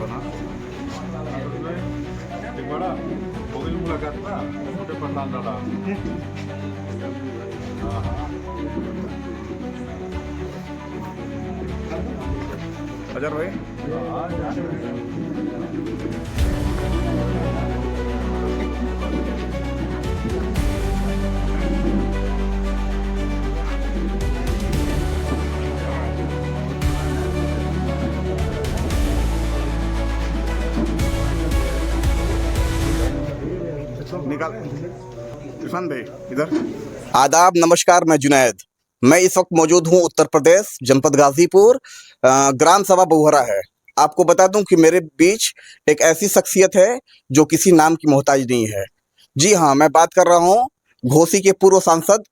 बना एक बड़ा हो गई मुलाकात ना छोटे पठान लड़ा। हाँ हाँ अजहर भाई निकाल इरफान भाई इधर। आदाब, नमस्कार। मैं जुनैद। मैं इस वक्त मौजूद हूँ उत्तर प्रदेश, जनपद गाजीपुर। ग्राम सभा बहुहरा है। आपको बता दूं कि मेरे बीच एक ऐसी शख्सियत है जो किसी नाम की मोहताज नहीं है। जी हाँ, मैं बात कर रहा हूँ घोसी के पूर्व सांसद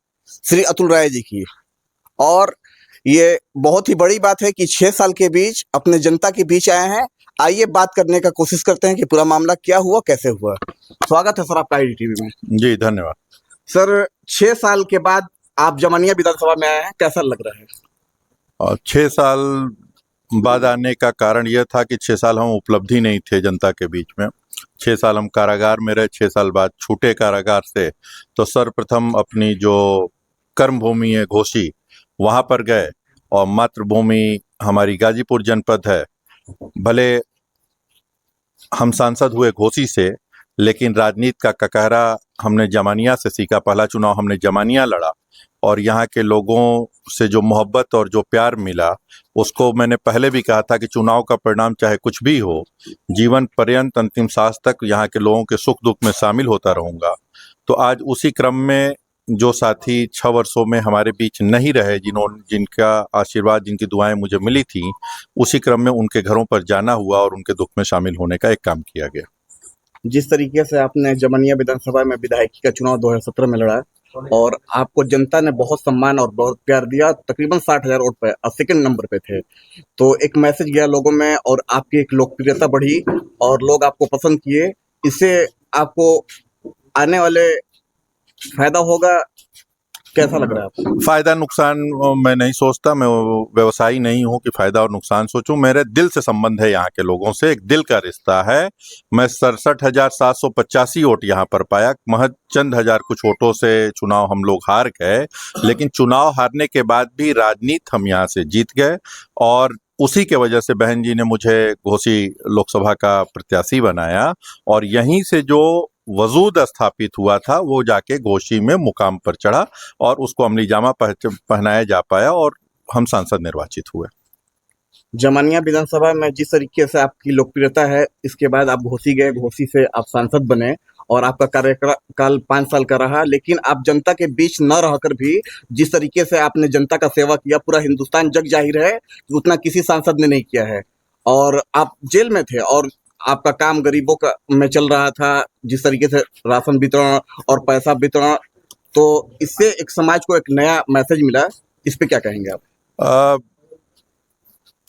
श्री अतुल राय जी की। और ये बहुत ही बड़ी बात है कि 6 साल के बीच अपने जनता के बीच आए हैं। आइए बात करने का कोशिश करते हैं कि पूरा मामला क्या हुआ, कैसे हुआ। स्वागत है सर आपका IDTV में। जी धन्यवाद। सर, 6 साल के बाद आप जमानिया विधानसभा में आए हैं, कैसा लग रहा है? और 6 साल बाद आने का कारण यह था कि 6 साल हम उपलब्धि नहीं थे जनता के बीच में। 6 साल हम कारागार में रहे, 6 साल बाद छूटे कारागार से तो सर्वप्रथम अपनी जो कर्म भूमि है घोसी, वहाँ पर गए। और मातृभूमि हमारी गाजीपुर जनपद है। भले हम सांसद हुए घोसी से, लेकिन राजनीति का ककहरा हमने जमानिया से सीखा। पहला चुनाव हमने जमानिया लड़ा और यहाँ के लोगों से जो मोहब्बत और जो प्यार मिला, उसको मैंने पहले भी कहा था कि चुनाव का परिणाम चाहे कुछ भी हो, जीवन पर्यंत अंतिम सांस तक यहाँ के लोगों के सुख दुख में शामिल होता रहूँगा। तो आज उसी क्रम में जो साथी 6 वर्षों में हमारे बीच नहीं रहे, जिनका आशीर्वाद, जिनकी दुआएं मुझे मिली थी, उसी क्रम में उनके घरों पर जाना हुआ और उनके दुख में शामिल होने का एक काम किया गया। जिस तरीके से आपने जमानिया विधानसभा में विधायकी का चुनाव 2017 में लड़ा और आपको जनता ने बहुत सम्मान और बहुत प्यार दिया, तकरीबन 60,000 वोट पे और सेकंड नंबर पे थे, तो एक मैसेज गया लोगों में और आपकी एक लोकप्रियता बढ़ी और लोग आपको पसंद किए। इससे आपको आने वाले फायदा होगा, कैसा लग रहा है आपको? फायदा नुकसान मैं नहीं सोचता। मैं व्यवसायी नहीं हूं कि फायदा और नुकसान सोचूं। मेरे दिल से संबंध है यहाँ के लोगों से, एक दिल का रिश्ता है। मैं 67,785 वोट यहाँ पर पाया। महज चंद हजार कुछ वोटों से चुनाव हम लोग हार गए, लेकिन चुनाव हारने के बाद भी राजनीति हम यहाँ से जीत गए। और उसी के वजह से बहन जी ने मुझे घोसी लोकसभा का प्रत्याशी बनाया और यहीं से जो वजूद स्थापित हुआ था वो जाके घोसी में मुकाम पर चढ़ा और उसको अमली जामा पहनाया जा पाया और हम सांसद निर्वाचित हुए। जमानिया विधानसभा में जिस तरीके से आपकी लोकप्रियता है, इसके बाद आप घोसी गए, घोसी से आप सांसद बने और आपका कार्यकाल 5 साल का रहा, लेकिन आप जनता के बीच न रहकर भी जिस तरीके से आपने जनता का सेवा किया, पूरा हिंदुस्तान जग जाहिर है कि उतना किसी सांसद ने नहीं किया है। और आप जेल में थे और आपका काम गरीबों का में चल रहा था, जिस तरीके से राशन वितरण और पैसा वितरण, तो इससे एक समाज को एक नया मैसेज मिला। इस पे क्या कहेंगे आप?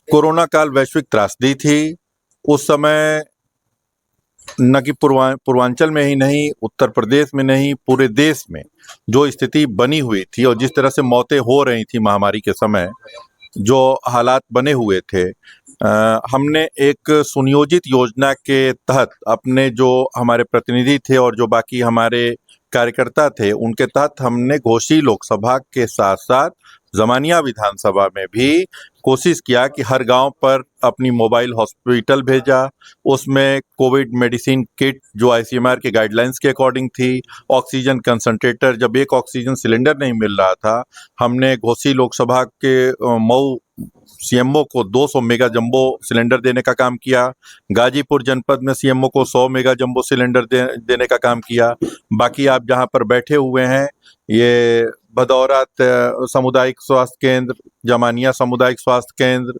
कोरोना काल वैश्विक त्रासदी थी। उस समय न कि पूर्वांचल में ही नहीं, उत्तर प्रदेश में नहीं, पूरे देश में जो स्थिति बनी हुई थी और जिस तरह से मौतें हो रही थी महामारी के समय, जो हालात बने हुए थे, हमने एक सुनियोजित योजना के तहत अपने जो हमारे प्रतिनिधि थे और जो बाकी हमारे कार्यकर्ता थे, उनके तहत हमने घोसी लोकसभा के साथ साथ जमानिया विधानसभा में भी कोशिश किया कि हर गांव पर अपनी मोबाइल हॉस्पिटल भेजा। उसमें कोविड मेडिसिन किट जो ICMR के गाइडलाइंस के अकॉर्डिंग थी, ऑक्सीजन कंसंट्रेटर, जब एक ऑक्सीजन सिलेंडर नहीं मिल रहा था, हमने घोसी लोकसभा के मऊ CMO को 200 मेगा जंबो सिलेंडर देने का काम किया। गाजीपुर जनपद में CMO को 100 मेगा जंबो सिलेंडर देने का काम किया। बाकी आप जहां पर बैठे हुए हैं, ये भदौरा सामुदायिक स्वास्थ्य केंद्र, जमानिया सामुदायिक स्वास्थ्य केंद्र,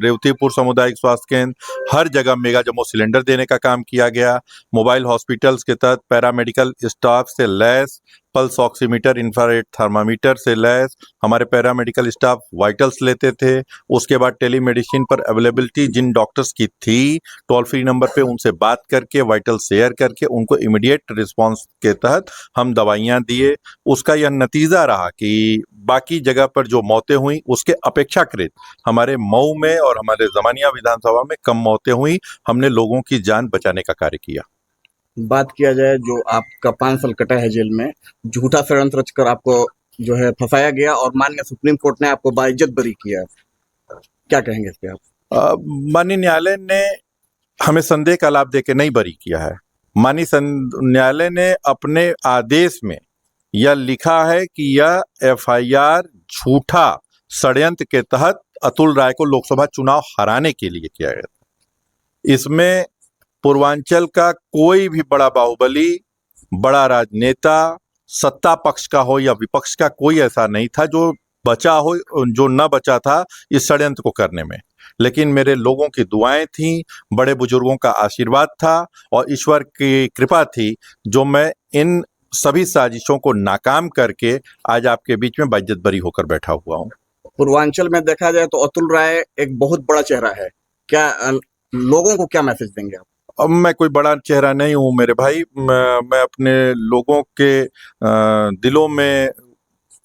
रेवतीपुर सामुदायिक स्वास्थ्य केंद्र, हर जगह मेगा जंबो सिलेंडर देने का काम किया गया। मोबाइल हॉस्पिटल्स के तहत पैरामेडिकल स्टाफ से lace, pulse oximeter, infrared thermometer से लैस हमारे पैरामेडिकल स्टाफ वाइटल्स लेते थे। उसके बाद टेलीमेडिसिन पर अवेलेबिलिटी जिन डॉक्टर्स की थी, टोल फ्री नंबर पे उनसे बात करके, वाइटल शेयर करके उनको इमीडिएट रिस्पांस के तहत हम दवाइयाँ दिए। उसका यह नतीजा रहा कि बाकी जगह पर जो मौतें हुई उसके अपेक्षाकृत हमारे मऊ में और हमारे जमानिया विधानसभा में कम मौतें हुई। हमने लोगों की जान बचाने का कार्य किया। बात किया जाए जो आपका 5 साल कटा है जेल में, झूठा षड्यंत्र रचकर आपको जो है फंसाया गया और माननीय सुप्रीम कोर्ट ने आपको बाइज्जत बरी किया, क्या कहेंगे इस पे आप? माननीय न्यायालय ने हमें संदेह का लाभ देके नहीं बरी किया है। माननीय न्यायालय ने अपने आदेश में यह लिखा है कि यह एफआईआर झूठा षड्यंत्र के तहत अतुल राय को लोकसभा चुनाव हराने के लिए किया गया था। इसमें पूर्वांचल का कोई भी बड़ा बाहुबली, बड़ा राजनेता, सत्ता पक्ष का हो या विपक्ष का, कोई ऐसा नहीं था जो बचा हो, जो न बचा था इस षड्यंत्र को करने में। लेकिन मेरे लोगों की दुआएं थीं, बड़े बुजुर्गों का आशीर्वाद था और ईश्वर की कृपा थी, जो मैं इन सभी साजिशों को नाकाम करके आज आपके बीच में बाइज्जत बरी होकर बैठा हुआ हूं। पूर्वांचल में देखा जाए तो अतुल राय एक बहुत बड़ा चेहरा है, क्या लोगों को क्या मैसेज देंगे आप? अब मैं कोई बड़ा चेहरा नहीं हूं मेरे भाई, मैं अपने लोगों के दिलों में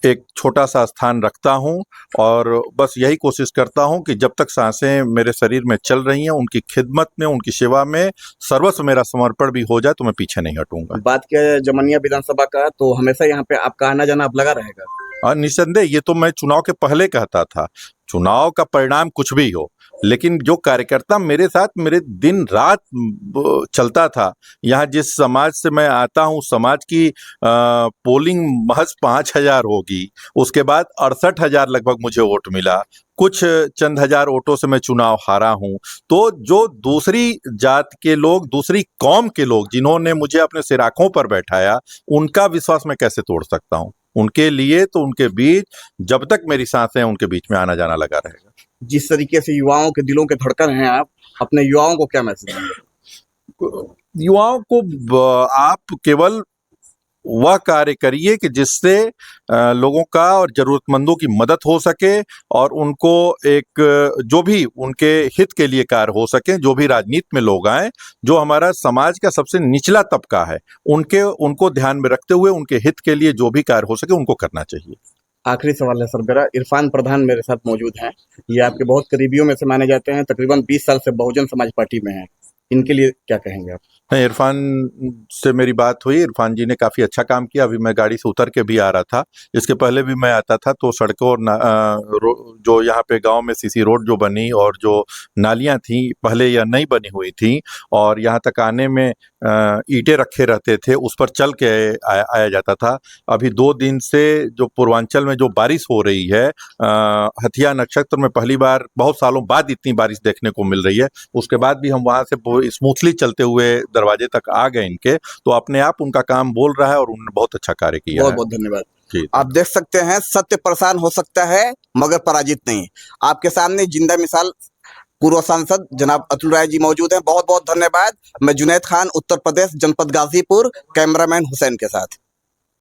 एक छोटा सा स्थान रखता हूं और बस यही कोशिश करता हूं कि जब तक सांसें मेरे शरीर में चल रही हैं, उनकी खिदमत में, उनकी सेवा में सर्वस्व मेरा समर्पण भी हो जाए तो मैं पीछे नहीं हटूंगा। बात किया जाए जमनिया विधानसभा का, तो हमेशा यहाँ पे आपका आना जाना अब लगा रहेगा? निस्संदेह, ये तो मैं चुनाव के पहले कहता था। चुनाव का परिणाम कुछ भी हो, लेकिन जो कार्यकर्ता मेरे साथ मेरे दिन रात चलता था, यहाँ जिस समाज से मैं आता हूँ, समाज की पोलिंग महज 5,000 होगी, उसके बाद 68,000 लगभग मुझे वोट मिला, कुछ चंद हजार वोटों से मैं चुनाव हारा हूं। तो जो दूसरी जात के लोग, दूसरी कौम के लोग जिन्होंने मुझे अपने सिराखों पर बैठाया, उनका विश्वास मैं कैसे तोड़ सकता हूं? उनके लिए तो उनके बीच जब तक मेरी सांसें हैं उनके बीच में आना जाना लगा रहेगा। जिस तरीके से युवाओं के दिलों के धड़कन हैं आप, अपने युवाओं को क्या मैसेज देंगे? युवाओं को आप केवल वह कार्य करिए कि जिससे लोगों का और जरूरतमंदों की मदद हो सके और उनको एक जो भी उनके हित के लिए कार्य हो सके, जो भी राजनीति में लोग आए, जो हमारा समाज का सबसे निचला तबका है, उनको ध्यान में रखते हुए उनके हित के लिए जो भी कार्य हो सके उनको करना चाहिए। आखिरी सवाल है सर मेरा, इरफान प्रधान मेरे साथ मौजूद हैं, ये आपके बहुत करीबियों में से माने जाते हैं, तकरीबन 20 साल से बहुजन समाज पार्टी में हैं, इनके लिए क्या कहेंगे आप? नहीं, इरफान से मेरी बात हुई, इरफान जी ने काफ़ी अच्छा काम किया। अभी मैं गाड़ी से उतर के भी आ रहा था, इसके पहले भी मैं आता था तो सड़कों और जो यहाँ पे गांव में सीसी रोड जो बनी और जो नालियाँ थी पहले या नहीं बनी हुई थी और यहाँ तक आने में ईंटें रखे रहते थे, उस पर चल के आया जाता था। अभी 2 दिन से जो पूर्वांचल में जो बारिश हो रही है, हथिया नक्षत्र में पहली बार बहुत सालों बाद इतनी बारिश देखने को मिल रही है, उसके बाद भी हम वहाँ से स्मूथली चलते हुए दरवाजे तक आ गए इनके, तो अपने आप उनका काम बोल रहा है और उन्होंने बहुत अच्छा कार्य किया बहुत है। बहुत धन्यवाद। आप देख सकते हैं, सत्य परेशान हो सकता है मगर पराजित नहीं। आपके सामने जिंदा मिसाल पूर्व सांसद जनाब अतुल राय जी मौजूद हैं। बहुत बहुत धन्यवाद। मैं जुनैद खान, उत्तर प्रदेश, जनपद गाजीपुर, कैमरामैन हुसैन के साथ।